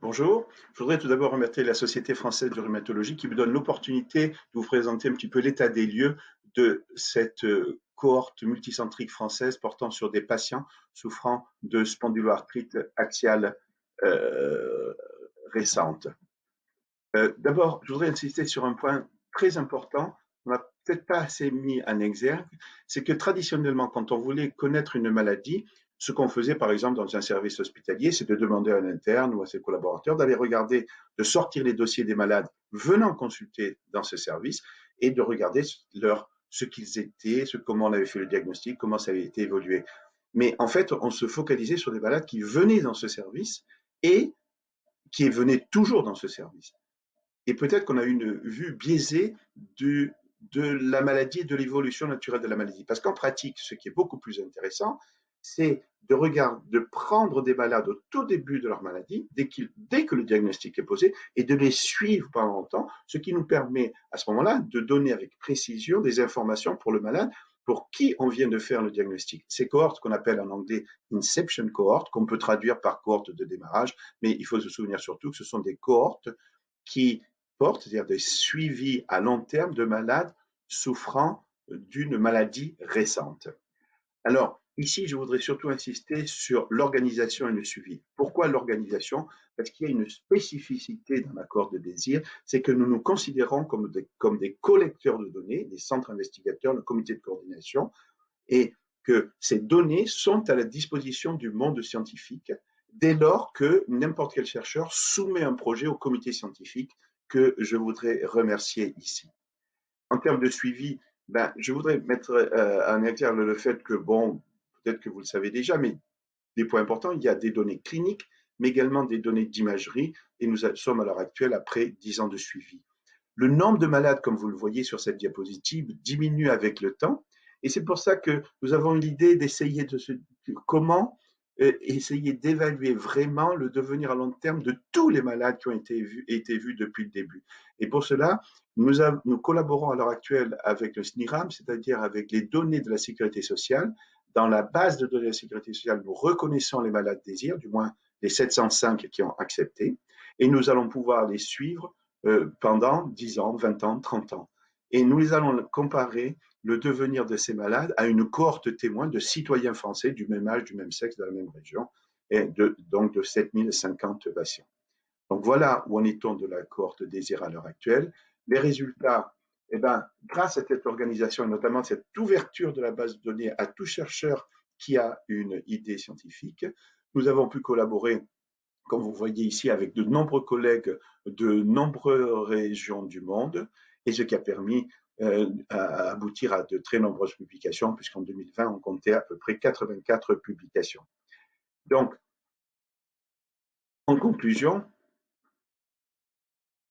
Bonjour, je voudrais tout d'abord remercier la Société française de rhumatologie qui me donne l'opportunité de vous présenter un petit peu l'état des lieux de cette cohorte multicentrique française portant sur des patients souffrant de spondyloarthrite axiale euh, récente. D'abord, je voudrais insister sur un point très important, on n'a peut-être pas assez mis en exergue, c'est que traditionnellement, quand on voulait connaître une maladie, ce qu'on faisait par exemple dans un service hospitalier, c'est de demander à un interne ou à ses collaborateurs d'aller regarder, de sortir les dossiers des malades venant consulter dans ce service et de regarder ce qu'ils étaient, comment on avait fait le diagnostic, comment ça avait été évolué. Mais en fait, on se focalisait sur des malades qui venaient dans ce service et qui venaient toujours dans ce service. Et peut-être qu'on a une vue biaisée de la maladie et de l'évolution naturelle de la maladie. Parce qu'en pratique, ce qui est beaucoup plus intéressant, c'est de prendre des malades au tout début de leur maladie, dès que le diagnostic est posé, et de les suivre pendant longtemps, ce qui nous permet à ce moment-là de donner avec précision des informations pour le malade pour qui on vient de faire le diagnostic. Ces cohortes qu'on appelle en anglais inception cohortes, qu'on peut traduire par cohorte de démarrage, mais il faut se souvenir surtout que ce sont des cohortes qui portent, c'est-à-dire des suivis à long terme de malades souffrant d'une maladie récente. Alors, ici, je voudrais surtout insister sur l'organisation et le suivi. Pourquoi l'organisation? Parce qu'il y a une spécificité dans l'accord de désir, c'est que nous nous considérons comme des collecteurs de données, des centres investigateurs, le comité de coordination, et que ces données sont à la disposition du monde scientifique dès lors que n'importe quel chercheur soumet un projet au comité scientifique que je voudrais remercier ici. En termes de suivi, je voudrais mettre en exergue le fait que, bon, peut-être que vous le savez déjà, mais des points importants, il y a des données cliniques, mais également des données d'imagerie, et nous sommes à l'heure actuelle après 10 ans de suivi. Le nombre de malades, comme vous le voyez sur cette diapositive, diminue avec le temps. Et c'est pour ça que nous avons l'idée d'essayer comment essayer d'évaluer vraiment le devenir à long terme de tous les malades qui ont été vus depuis le début. Et pour cela, nous collaborons à l'heure actuelle avec le SNIRAM, c'est-à-dire avec les données de la sécurité sociale. Dans la base de données de la sécurité sociale, nous reconnaissons les malades désirs, du moins les 705 qui ont accepté, et nous allons pouvoir les suivre pendant 10 ans, 20 ans, 30 ans. Et nous allons comparer le devenir de ces malades à une cohorte témoin de citoyens français du même âge, du même sexe, de la même région, et donc de 7050 patients. Donc voilà où en est-on de la cohorte désir à l'heure actuelle. Les résultats, eh ben, grâce à cette organisation et notamment cette ouverture de la base de données à tout chercheur qui a une idée scientifique, nous avons pu collaborer comme vous voyez ici, avec de nombreux collègues de nombreuses régions du monde, et ce qui a permis à aboutir à de très nombreuses publications, puisqu'en 2020, on comptait à peu près 84 publications. Donc, en conclusion,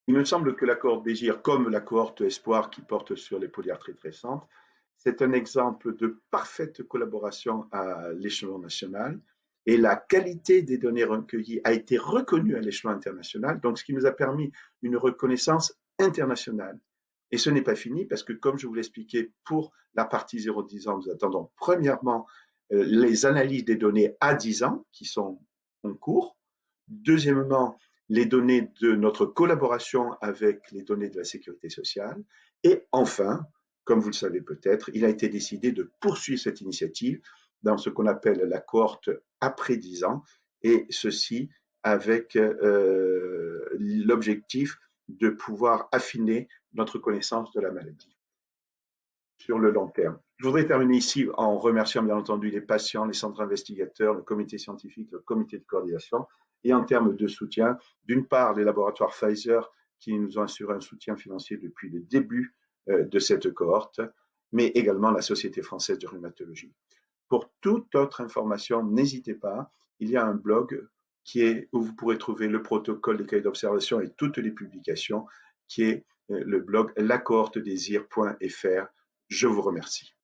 il me semble que la cohorte Désir, comme la cohorte Espoir qui porte sur les polyarthrites récentes, c'est un exemple de parfaite collaboration à l'échelon national et la qualité des données recueillies a été reconnue à l'échelon international, donc ce qui nous a permis une reconnaissance internationale. Et ce n'est pas fini parce que, comme je vous l'expliquais, pour la partie 0-10 ans, nous attendons premièrement les analyses des données à 10 ans qui sont en cours. Deuxièmement, les données de notre collaboration avec les données de la sécurité sociale. Et enfin, comme vous le savez peut-être, il a été décidé de poursuivre cette initiative dans ce qu'on appelle la cohorte après 10 ans, et ceci avec l'objectif de pouvoir affiner notre connaissance de la maladie sur le long terme. Je voudrais terminer ici en remerciant bien entendu les patients, les centres investigateurs, le comité scientifique, le comité de coordination, et en termes de soutien, d'une part les laboratoires Pfizer qui nous ont assuré un soutien financier depuis le début de cette cohorte, mais également la Société française de rhumatologie. Pour toute autre information, n'hésitez pas, il y a un blog où vous pourrez trouver le protocole des cahiers d'observation et toutes les publications, qui est le blog lacohortedésir.fr. Je vous remercie.